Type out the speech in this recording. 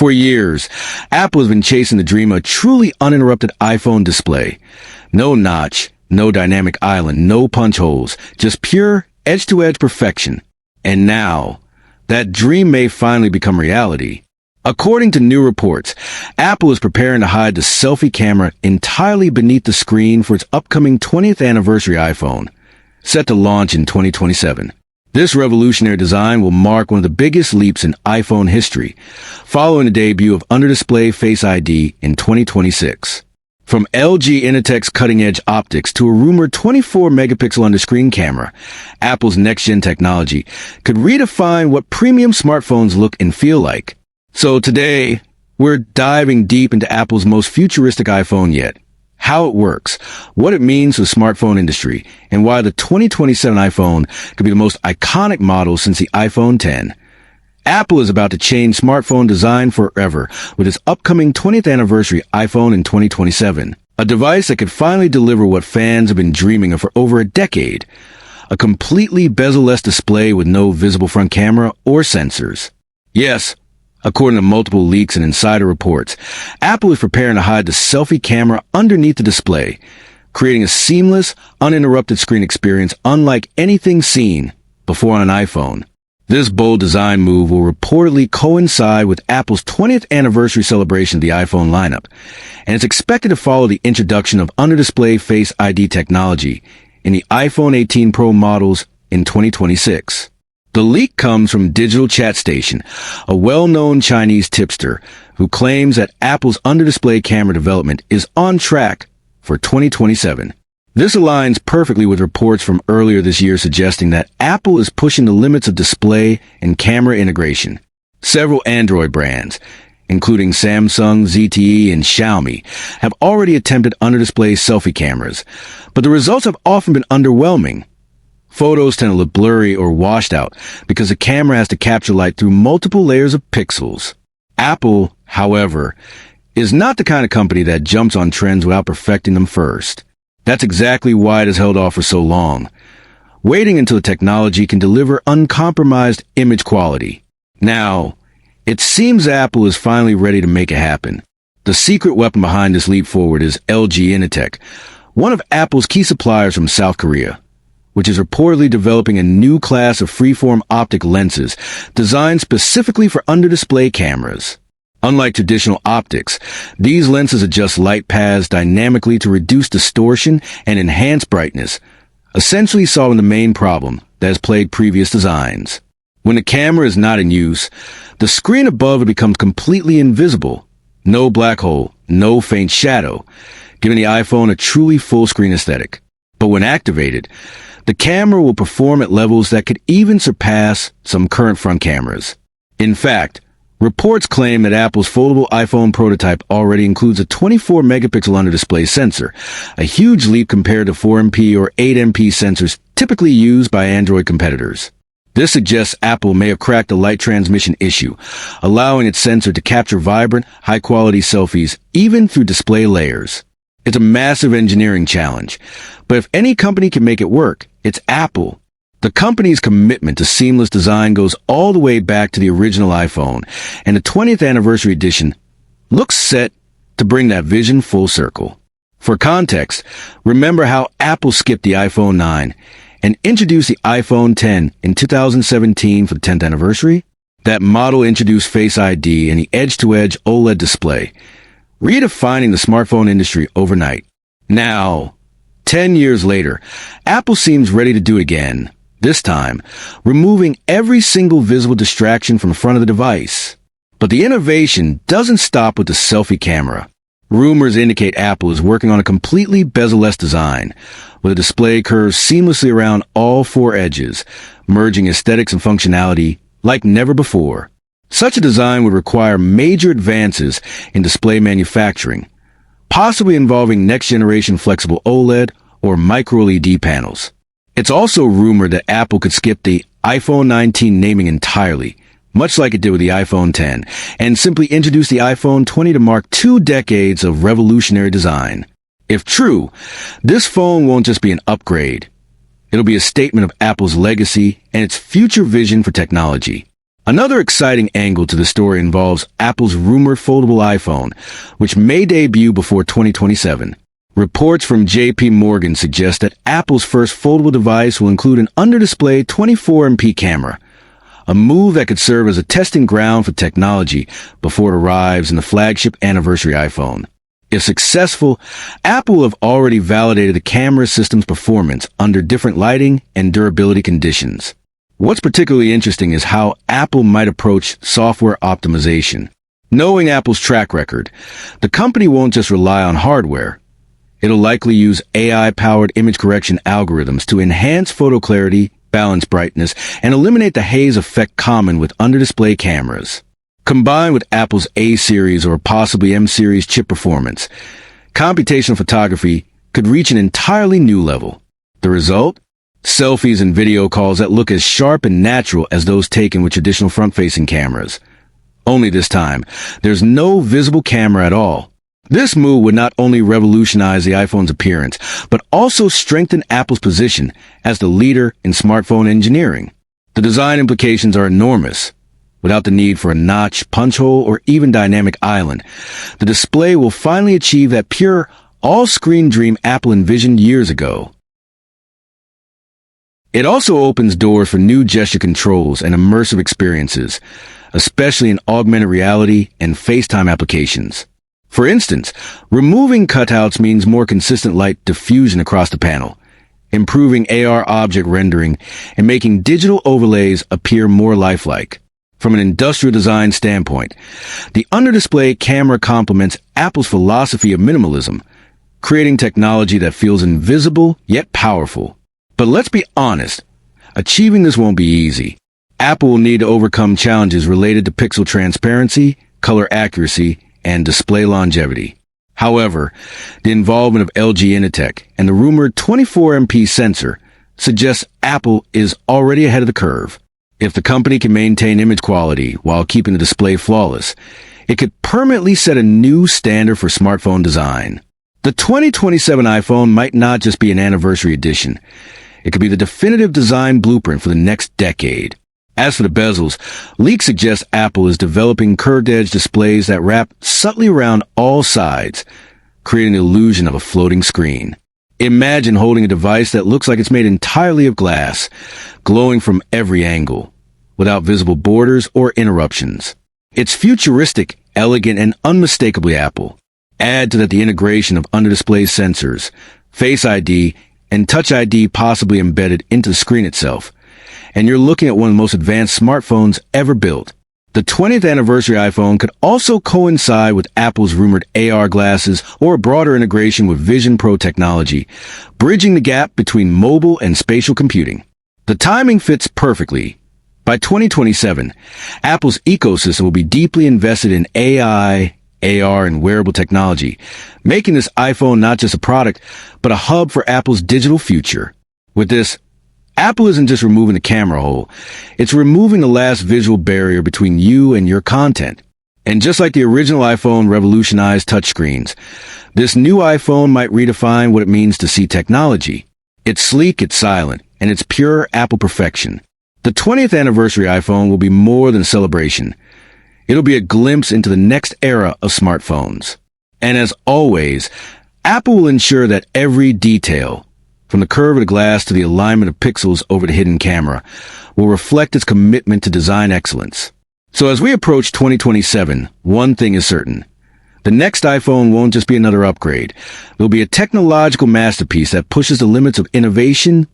For years, Apple has been chasing the dream of a truly uninterrupted iPhone display. No notch, no dynamic island, no punch holes, just pure edge-to-edge perfection. And now, that dream may finally become reality. According to new reports, Apple is preparing to hide the selfie camera entirely beneath the screen for its upcoming 20th anniversary iPhone, set to launch in 2027. This revolutionary design will mark one of the biggest leaps in iPhone history, following the debut of under-display Face ID in 2026. From LG Innotek's cutting-edge optics to a rumored 24-megapixel under-screen camera, Apple's next-gen technology could redefine what premium smartphones look and feel like. So today, we're diving deep into Apple's most futuristic iPhone yet, how it works, what it means to the smartphone industry, and why the 2027 iPhone could be the most iconic model since the iPhone X. Apple is about to change smartphone design forever with its upcoming 20th anniversary iPhone in 2027, a device that could finally deliver what fans have been dreaming of for over a decade, a completely bezel-less display with no visible front camera or sensors. Yes, according to multiple leaks and insider reports, Apple is preparing to hide the selfie camera underneath the display, creating a seamless, uninterrupted screen experience unlike anything seen before on an iPhone. This bold design move will reportedly coincide with Apple's 20th anniversary celebration of the iPhone lineup, and it's expected to follow the introduction of under-display Face ID technology in the iPhone 18 Pro models in 2026. The leak comes from Digital Chat Station, a well-known Chinese tipster who claims that Apple's under-display camera development is on track for 2027. This aligns perfectly with reports from earlier this year suggesting that Apple is pushing the limits of display and camera integration. Several Android brands, including Samsung, ZTE, and Xiaomi, have already attempted under-display selfie cameras, but the results have often been underwhelming. Photos tend to look blurry or washed out because the camera has to capture light through multiple layers of pixels. Apple, however, is not the kind of company that jumps on trends without perfecting them first. That's exactly why it has held off for so long, waiting until the technology can deliver uncompromised image quality. Now, it seems Apple is finally ready to make it happen. The secret weapon behind this leap forward is LG Innotek, one of Apple's key suppliers from South Korea, which is reportedly developing a new class of freeform optic lenses designed specifically for under-display cameras. Unlike traditional optics, these lenses adjust light paths dynamically to reduce distortion and enhance brightness, essentially solving the main problem that has plagued previous designs. When the camera is not in use, the screen above it becomes completely invisible. No black hole, no faint shadow, giving the iPhone a truly full-screen aesthetic. But when activated, the camera will perform at levels that could even surpass some current front cameras. In fact, reports claim that Apple's foldable iPhone prototype already includes a 24-megapixel under-display sensor, a huge leap compared to 4MP or 8MP sensors typically used by Android competitors. This suggests Apple may have cracked the light transmission issue, allowing its sensor to capture vibrant, high-quality selfies even through display layers. It's a massive engineering challenge, but if any company can make it work, it's Apple. The company's commitment to seamless design goes all the way back to the original iPhone, and the 20th anniversary edition looks set to bring that vision full circle. For context, remember how Apple skipped the iPhone 9 and introduced the iPhone X in 2017 for the 10th anniversary? That model introduced Face ID and the edge-to-edge OLED display, redefining the smartphone industry overnight. Now, 10 years later, Apple seems ready to do it again, this time removing every single visible distraction from the front of the device. But the innovation doesn't stop with the selfie camera. Rumors indicate Apple is working on a completely bezel-less design, with a display curved seamlessly around all four edges, merging aesthetics and functionality like never before. Such a design would require major advances in display manufacturing, possibly involving next-generation flexible OLED or micro-LED panels. It's also rumored that Apple could skip the iPhone 19 naming entirely, much like it did with the iPhone X, and simply introduce the iPhone 20 to mark 2 decades of revolutionary design. If true, this phone won't just be an upgrade. It'll be a statement of Apple's legacy and its future vision for technology. Another exciting angle to the story involves Apple's rumored foldable iPhone, which may debut before 2027. Reports from JP Morgan suggest that Apple's first foldable device will include an under-display 24MP camera, a move that could serve as a testing ground for technology before it arrives in the flagship anniversary iPhone. If successful, Apple will have already validated the camera system's performance under different lighting and durability conditions. What's particularly interesting is how Apple might approach software optimization. Knowing Apple's track record, the company won't just rely on hardware. It'll likely use AI-powered image correction algorithms to enhance photo clarity, balance brightness, and eliminate the haze effect common with under-display cameras. Combined with Apple's A-series or possibly M-series chip performance, computational photography could reach an entirely new level. The result? Selfies and video calls that look as sharp and natural as those taken with traditional front-facing cameras. Only this time, there's no visible camera at all. This move would not only revolutionize the iPhone's appearance, but also strengthen Apple's position as the leader in smartphone engineering. The design implications are enormous. Without the need for a notch, punch hole, or even dynamic island, the display will finally achieve that pure, all-screen dream Apple envisioned years ago. It also opens doors for new gesture controls and immersive experiences, especially in augmented reality and FaceTime applications. For instance, removing cutouts means more consistent light diffusion across the panel, improving AR object rendering, and making digital overlays appear more lifelike. From an industrial design standpoint, the under-display camera complements Apple's philosophy of minimalism, creating technology that feels invisible yet powerful. But let's be honest, achieving this won't be easy. Apple will need to overcome challenges related to pixel transparency, color accuracy, and display longevity. However, the involvement of LG Innotek and the rumored 24MP sensor suggests Apple is already ahead of the curve. If the company can maintain image quality while keeping the display flawless, it could permanently set a new standard for smartphone design. The 2027 iPhone might not just be an anniversary edition. It could be the definitive design blueprint for the next decade. As for the bezels, leaks suggest Apple is developing curved-edge displays that wrap subtly around all sides, creating the illusion of a floating screen. Imagine holding a device that looks like it's made entirely of glass, glowing from every angle, without visible borders or interruptions. It's futuristic, elegant, and unmistakably Apple. Add to that the integration of under-display sensors, Face ID, and Touch ID possibly embedded into the screen itself, and you're looking at one of the most advanced smartphones ever built. The 20th anniversary iPhone could also coincide with Apple's rumored AR glasses or a broader integration with Vision Pro technology, bridging the gap between mobile and spatial computing. The timing fits perfectly. By 2027, Apple's ecosystem will be deeply invested in AI, AR, and wearable technology, making this iPhone not just a product, but a hub for Apple's digital future. With this, Apple isn't just removing the camera hole, it's removing the last visual barrier between you and your content. And just like the original iPhone revolutionized touchscreens, this new iPhone might redefine what it means to see technology. It's sleek, it's silent, and it's pure Apple perfection. The 20th anniversary iPhone will be more than a celebration. It'll be a glimpse into the next era of smartphones. And as always, Apple will ensure that every detail, from the curve of the glass to the alignment of pixels over the hidden camera, will reflect its commitment to design excellence. So as we approach 2027, one thing is certain. The next iPhone won't just be another upgrade. It'll be a technological masterpiece that pushes the limits of innovation,